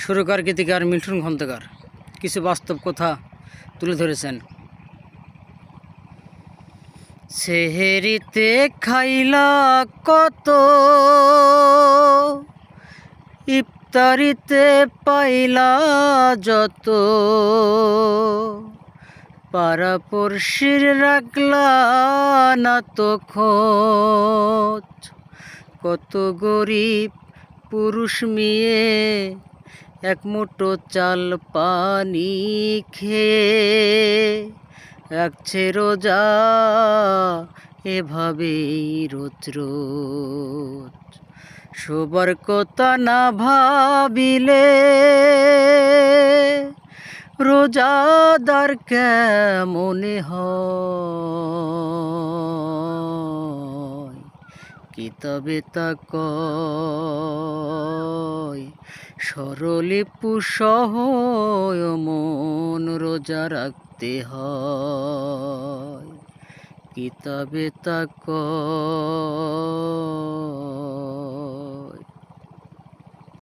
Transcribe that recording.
সুরকার গীতিকার মিঠুন খন্দকার কিছু বাস্তব কথা তুলে ধরেছেন। সেহেরিতে খাইলা কত, ইফতারিতে পাইলা যত, পাড়াপড়শির রাখলা না তো খোঁজ। কত গরিব পুরুষ মেয়ে এক মুঠো চাল পানি খেয়ে রাখছে রোজা, এভাবেই রোজ রোজ। সবার কথা না ভাবিলে রোজাদার কেমনে হয়, কিতাবে তা কয় সরলে পুষহ মন রোজা রাখতে হয়, কিতাবে তা কয়